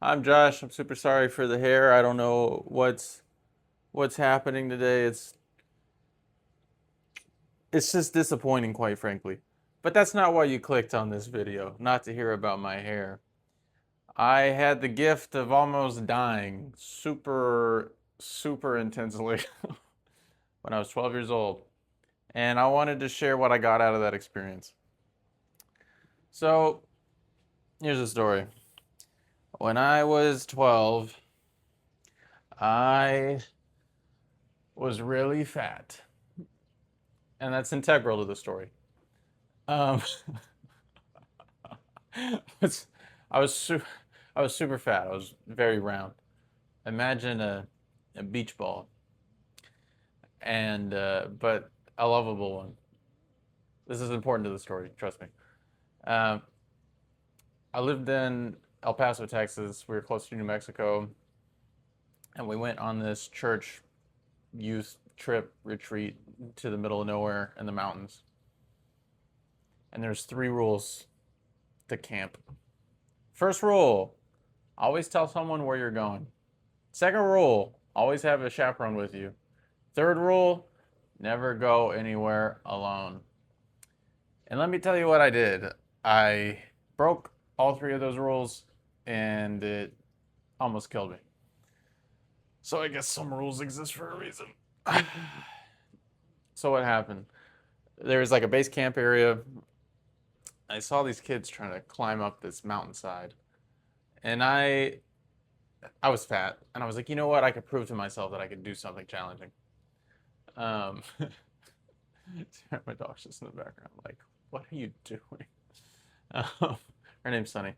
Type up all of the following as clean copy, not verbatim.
I'm Josh. I'm super sorry for the hair. I don't know what's happening today. It's just disappointing, quite frankly. But that's not why you clicked on this video, not to hear about my hair. I had the gift of almost dying super intensely when I was 12 years old, and I wanted to share what I got out of that experience. So, here's the story. When I was 12, I was really fat. And that's integral to the story. Um, it's, I was su- I was super fat. I was very round. Imagine a beach ball, and but a lovable one. This is important to the story. Trust me. Um, I lived in El Paso, Texas. We were close to New Mexico, and we went on this church youth trip retreat to the middle of nowhere in the mountains. And there's three rules to camp. First rule, always tell someone where you're going. Second rule, always have a chaperone with you. Third rule, never go anywhere alone. And let me tell you what I did. I broke all three of those rules and it almost killed me. So I guess some rules exist for a reason. So what happened? There was like a base camp area. I saw these kids trying to climb up this mountainside. And I was fat, and I was like, you know what? I could prove to myself that I could do something challenging. Um, my dog's just in the background, like, what are you doing? Um, her name's Sunny.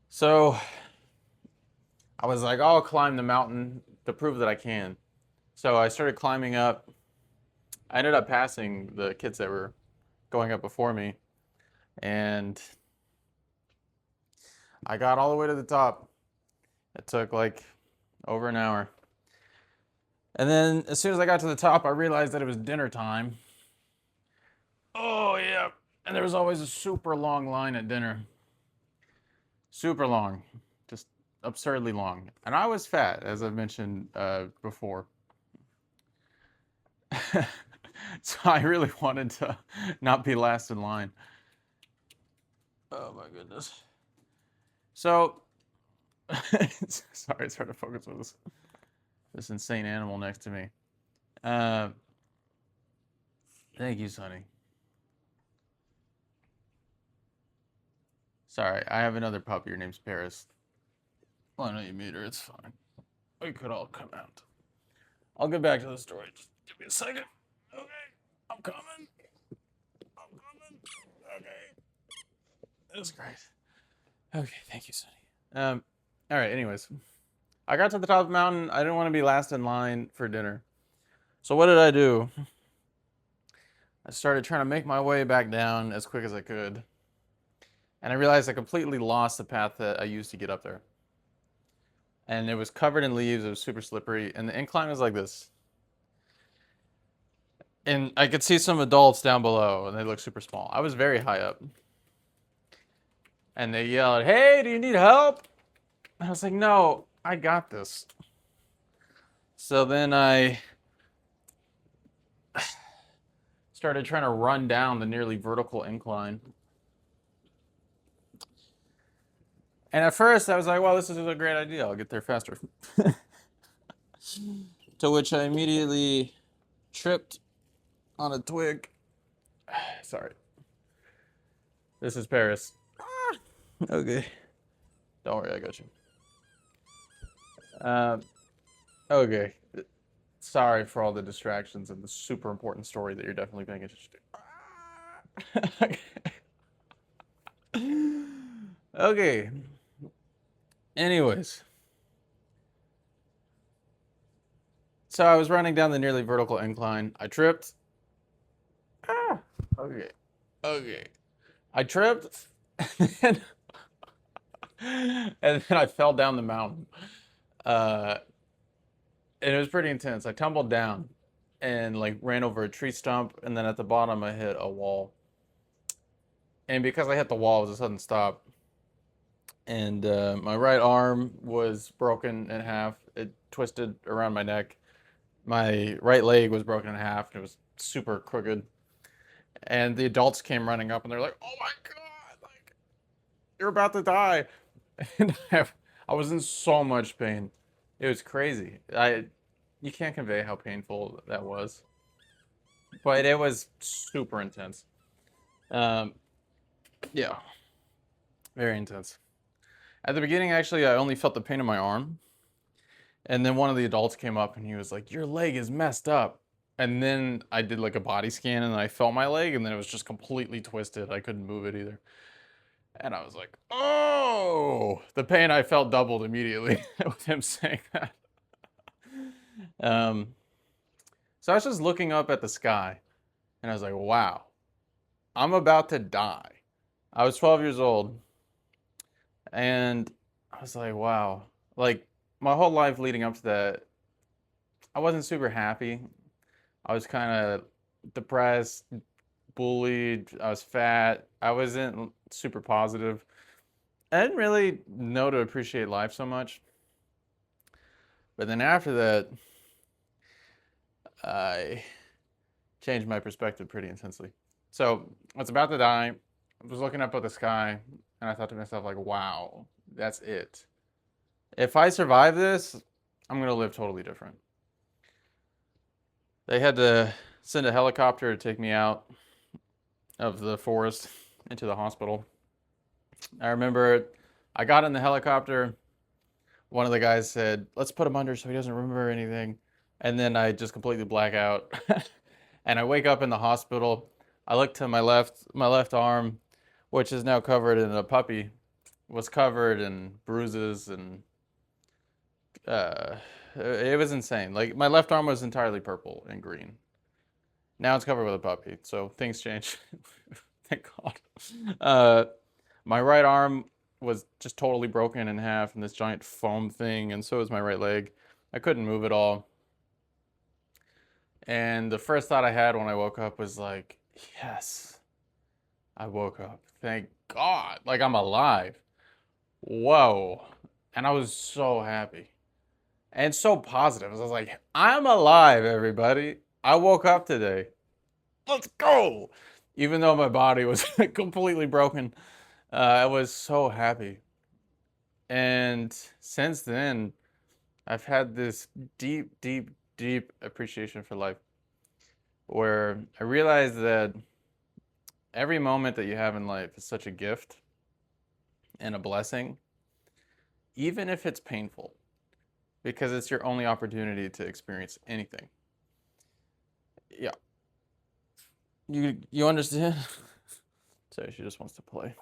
So I was like, I'll climb the mountain to prove that I can. So I started climbing up. I ended up passing the kids that were going up before me, and I got all the way to the top. It took like over an hour. And then as soon as I got to the top, I realized that it was dinner time. Oh, yeah. And there was always a super long line at dinner. Super long. Just absurdly long. And I was fat, as I've mentioned before. So I really wanted to not be last in line. Oh, my goodness. So, sorry, it's hard to focus with this insane animal next to me. Uh, Thank you, Sonny. Sorry, I have another puppy. Her name's Paris. Why don't you meet her? It's fine. We could all come out. I'll get back to the story. Just give me a second. Okay, I'm coming. I'm coming. Okay. That's great. Okay, thank you, Sonny. All right, anyways. I got to the top of the mountain. I didn't want to be last in line for dinner. So what did I do? I started trying to make my way back down as quick as I could. And I realized I completely lost the path that I used to get up there. And it was covered in leaves. It was super slippery. And the incline was like this. And I could see some adults down below, and they looked super small. I was very high up. And they yelled, "Hey, do you need help?" And I was like, "No, I got this." So then I started trying to run down the nearly vertical incline. And at first, I was like, well, this is a great idea. I'll get there faster. To which I immediately tripped on a twig. Sorry. This is Paris. Okay. Don't worry, I got you. Okay. Sorry for all the distractions and the super important story that you're definitely paying attention to. Okay. Anyways. So I was running down the nearly vertical incline. I tripped. Okay. Okay. I tripped. And then I fell down the mountain. Uh, and it was pretty intense. I tumbled down and like ran over a tree stump, and then at the bottom I hit a wall. And because I hit the wall, it was a sudden stop. and my right arm was broken in half. It twisted around my neck. My right leg was broken in half, and it was super crooked. And the adults came running up, and they're like, "Oh my God, like you're about to die!" And I was in so much pain. It was crazy. You can't convey how painful that was, but it was super intense. Um, yeah, very intense. At the beginning, actually, I only felt the pain in my arm. And then one of the adults came up and he was like, "Your leg is messed up." And then I did like a body scan and I felt my leg and then it was just completely twisted. I couldn't move it either. And I was like, "Oh!" The pain I felt doubled immediately with him saying that. Um, so I was just looking up at the sky and I was like, "Wow, I'm about to die." I was 12 years old and I was like, "Wow." Like my whole life leading up to that, I wasn't super happy. I was kind of depressed, bullied. I was fat. I wasn't super positive. I didn't really know to appreciate life so much. But then after that, I changed my perspective pretty intensely. So I was about to die. I was looking up at the sky, and I thought to myself, like, wow, that's it. If I survive this, I'm going to live totally different. They had to send a helicopter to take me out of the forest into the hospital. I remember I got in the helicopter. One of the guys said, "Let's put him under so he doesn't remember anything." And then I just completely black out. And I wake up in the hospital. I look to my left arm, which is now covered in a puppy, was covered in bruises and uh, it was insane. Like my left arm was entirely purple and green. Now it's covered with a puppy, so things change. Thank God. Uh, my right arm was just totally broken in half in this giant foam thing, and so was my right leg. I couldn't move at all. And the first thought I had when I woke up was like, yes, I woke up. Thank God. Like I'm alive. Whoa. And I was so happy and so positive. I was like, I'm alive, everybody. I woke up today. Let's go. Even though my body was completely broken, I was so happy. And since then, I've had this deep, deep, deep appreciation for life where I realize that every moment that you have in life is such a gift and a blessing, even if it's painful, because it's your only opportunity to experience anything. Yeah. You understand? Sorry, she just wants to play.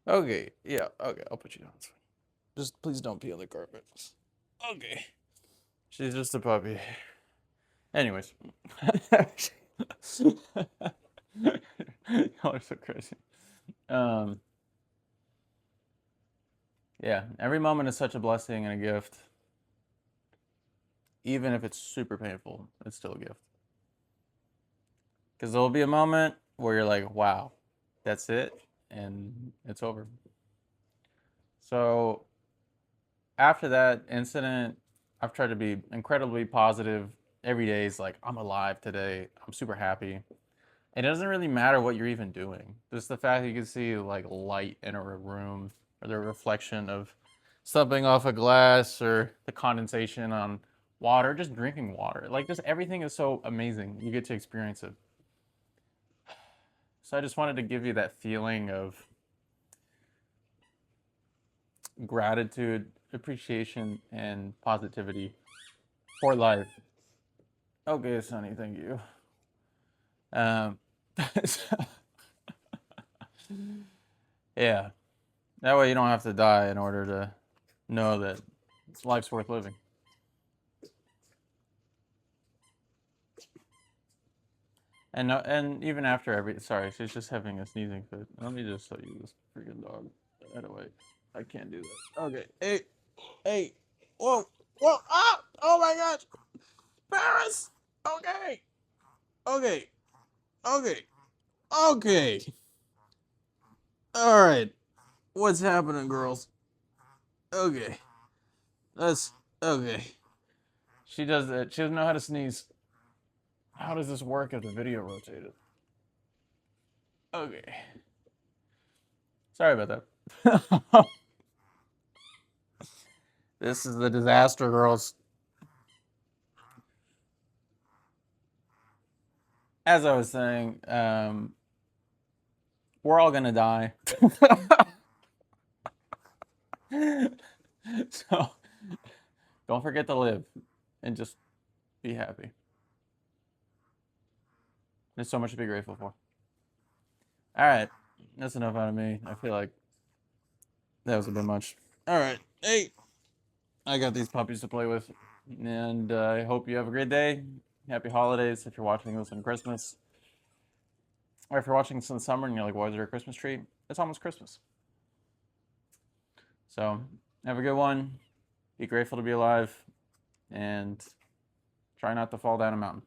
Okay, yeah, okay, I'll put you down. Just please don't pee on the carpet. Okay. She's just a puppy. Anyways. Y'all are so crazy. Um, yeah, every moment is such a blessing and a gift. Even if it's super painful, it's still a gift. Because there'll be a moment where you're like, wow, that's it, and it's over. So after that incident, I've tried to be incredibly positive. Every day is like, I'm alive today. I'm super happy. It doesn't really matter what you're even doing. Just the fact that you can see like light in a room or the reflection of something off a glass or the condensation on water, just drinking water. Like just everything is so amazing. You get to experience it. So I just wanted to give you that feeling of gratitude, appreciation, and positivity for life. Okay, Sonny, thank you. Um, yeah, that way you don't have to die in order to know that life's worth living. And even after sorry, she's just having a sneezing fit. Let me just show you this freaking dog. Right away. I can't do that. Okay. Hey, hey, whoa, whoa, ah! Oh my gosh, Paris. Okay, okay, okay, okay. All right. What's happening, girls? Okay. That's okay. She does it. She doesn't know how to sneeze. How does this work if the video rotated? Okay. Sorry about that. This is the disaster, girls. As I was saying, we're all gonna die. So don't forget to live and just be happy. There's so much to be grateful for. All right, that's enough out of me. I feel like that was a bit much. All right, hey, I got these puppies to play with, and I hope you have a great day. Happy holidays if you're watching this on Christmas. Or if you're watching this in the summer and you're like, why is there a Christmas tree? It's almost Christmas. So have a good one. Be grateful to be alive. And try not to fall down a mountain.